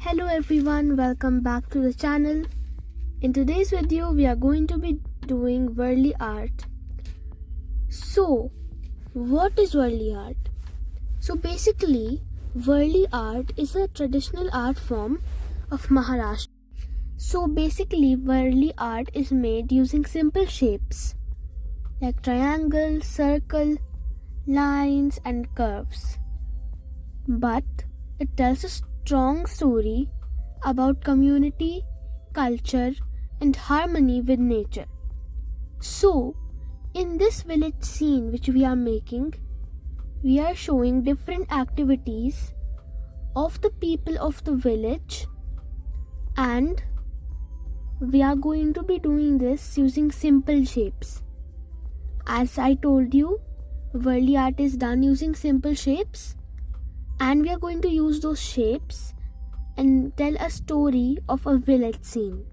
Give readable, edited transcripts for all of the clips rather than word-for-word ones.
Hello everyone, welcome back to the channel. In today's video we are going to be doing Warli art. So, what is Warli art? So basically, Warli art is a traditional art form of Maharashtra. So basically, Warli art is made using simple shapes like triangle, circle, lines and curves. But it tells a strong story about community, culture, and harmony with nature. So, in this village scene which we are making, we are showing different activities of the people of the village, and we are going to be doing this using simple shapes. As I told you, Warli art is done using simple shapes, and we are going to use those shapes and tell a story of a village scene.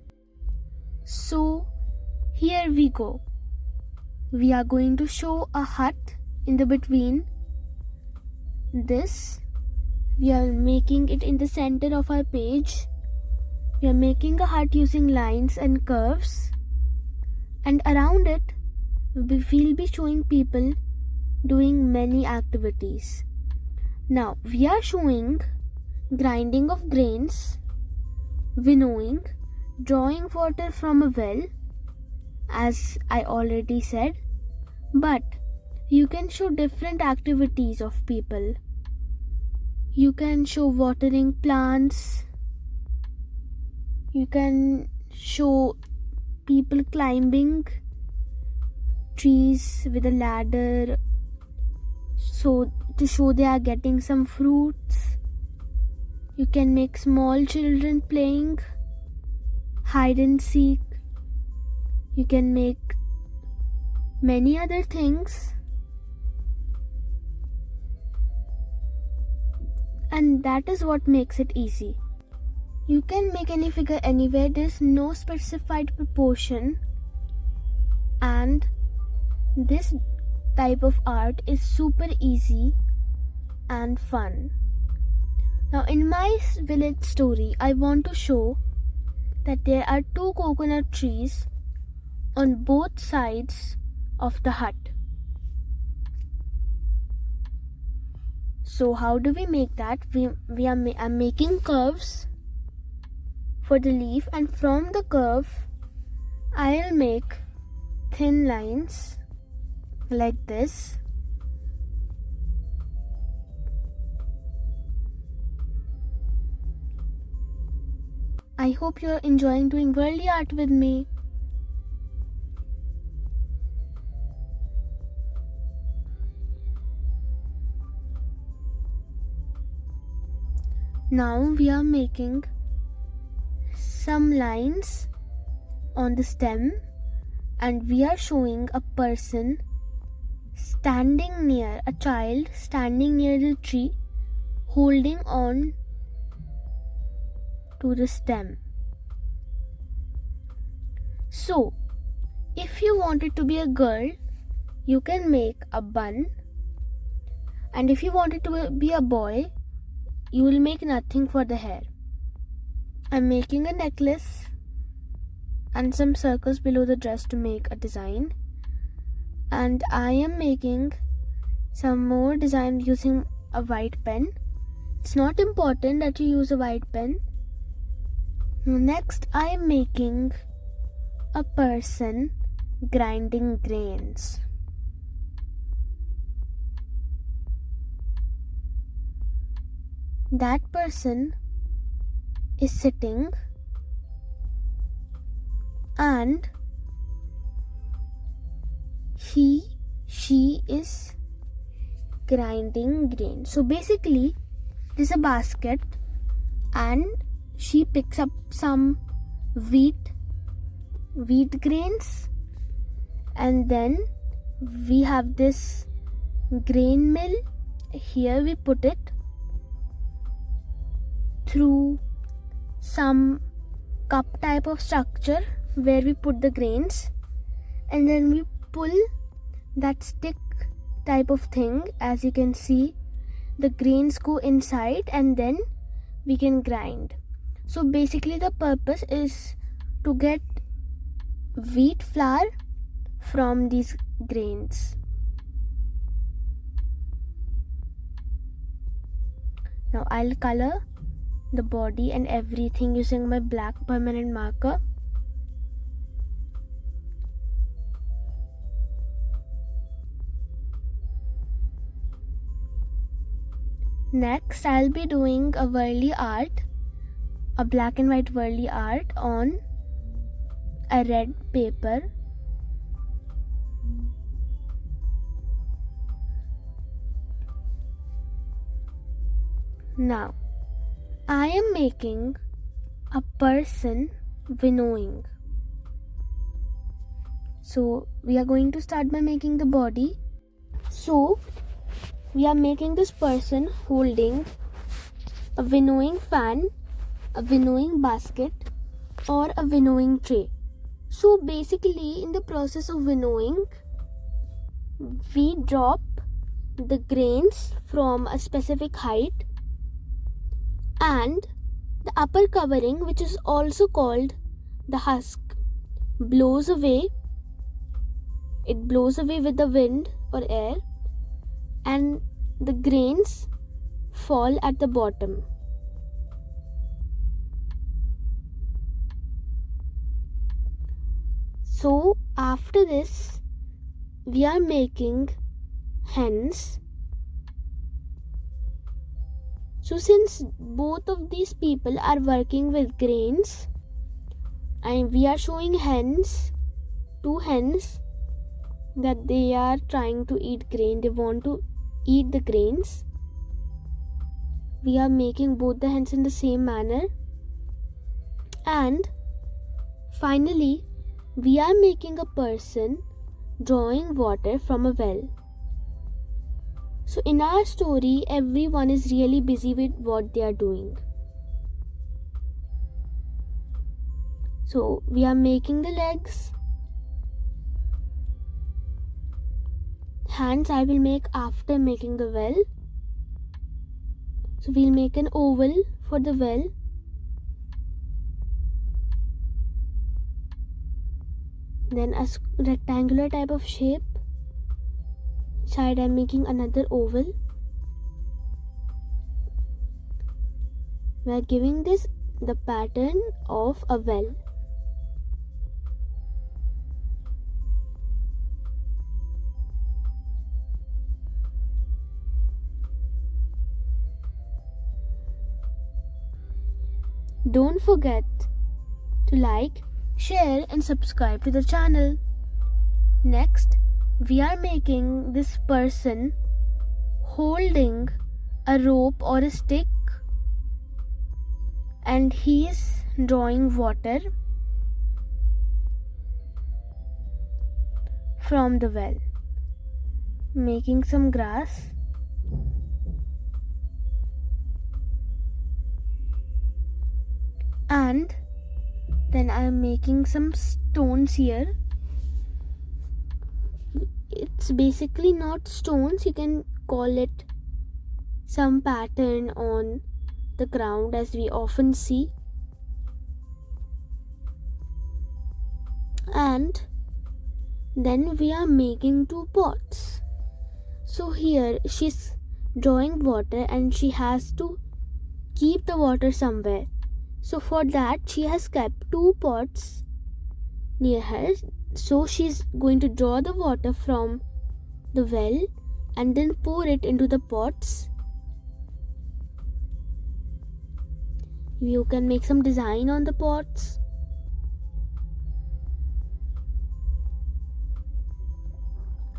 So here we go. We are going to show a hut in the between. This we are making it in the center of our page. We are making a hut using lines and curves, and around it we will be showing people doing many activities. Now we are showing grinding of grains, winnowing, drawing water from a well, as I already said, but you can show different activities of people. You can show watering plants, you can show people climbing trees with a ladder, so to show they are getting some fruits. You can make small children playing hide and seek. You can make many other things, and that is what makes it easy. You can make any figure anywhere. There's no specified proportion, and this type of art is super easy and fun. Now in my village story, I want to show that there are two coconut trees on both sides of the hut. So how do we make that? I'm making curves for the leaf, and from the curve I'll make thin lines like this. I hope you're enjoying doing Warli art with me. Now we are making some lines on the stem, and we are showing a person standing near, a child standing near the tree, holding on to the stem. So, if you want it to be a girl, you can make a bun, and if you want it to be a boy, you will make nothing for the hair. I'm making a necklace and some circles below the dress to make a design, and I am making some more design using a white pen. It's not important that you use a white pen. Next, I am making a person grinding grains. That person is sitting and she is grinding grain. So basically, there's a basket and she picks up some wheat grains, and then we have this grain mill. Here we put it through some cup type of structure where we put the grains, and then we pull that stick type of thing. As you can see, the grains go inside and then we can grind. So basically the purpose is to get wheat flour from these grains. Now I'll color the body and everything using my black permanent marker. Next, I'll be doing a Warli art, a black and white Warli art on a red paper. Now, I am making a person winnowing. So, we are going to start by making the body. So, we are making this person holding a winnowing fan, a winnowing basket, or a winnowing tray. So basically, in the process of winnowing, we drop the grains from a specific height, and the upper covering, which is also called the husk, blows away. It blows away with the wind or air, and the grains fall at the bottom. So after this, we are making hens. So since both of these people are working with grains, and we are showing hens, two hens, that they are trying to eat grain, they want to eat the grains. We are making both the hens in the same manner. And finally, we are making a person drawing water from a well. So in our story, everyone is really busy with what they are doing. So we are making the legs. Hands I will make after making the well. So we'll make an oval for the well. Then a rectangular type of shape. Side I'm making another oval. We are giving this the pattern of a well. Don't forget to like, share and subscribe to the channel. Next, we are making this person holding a rope or a stick, and he is drawing water from the well. Making some grass. And then I am making some stones here. It's basically not stones, you can call it some pattern on the ground as we often see. And then we are making two pots. So here she's drawing water and she has to keep the water somewhere. So for that she has kept two pots near her. So she's going to draw the water from the well and then pour it into the pots. You can make some design on the pots.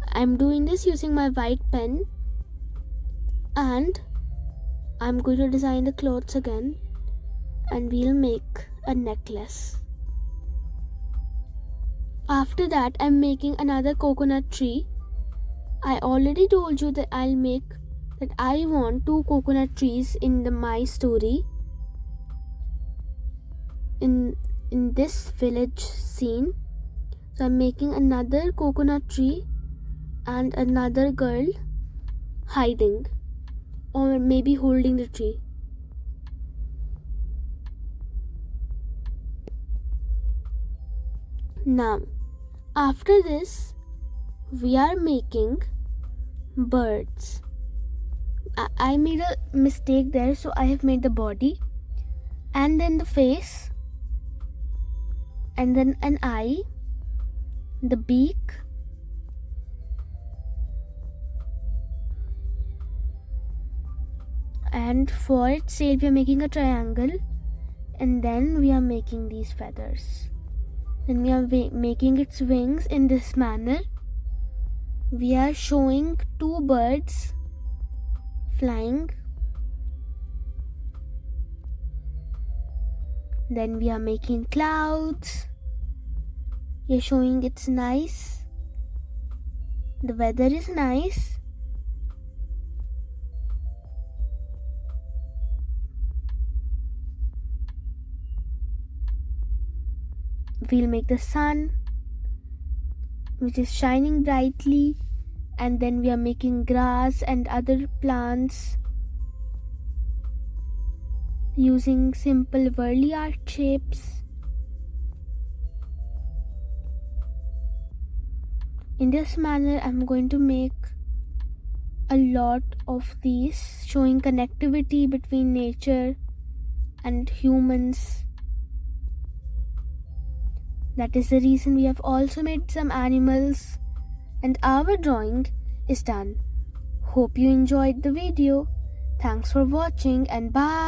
I'm doing this using my white pen, and I'm going to design the clothes again, and we'll make a necklace. After that, I'm making another coconut tree. I already told you that I want two coconut trees in my story. In this village scene. So I'm making another coconut tree and another girl hiding or maybe holding the tree. Now, after this, we are making birds. I made a mistake there, so I have made the body and then the face and then an eye, the beak, and for its tail we are making a triangle, and then we are making these feathers. Then we are making its wings in this manner. We are showing two birds flying. Then we are making clouds. We are showing it's nice. The weather is nice. We'll make the sun, which is shining brightly, and then we are making grass and other plants using simple Warli art shapes. In this manner, I'm going to make a lot of these, showing connectivity between nature and humans. That is the reason we have also made some animals, and our drawing is done. Hope you enjoyed the video. Thanks for watching and bye.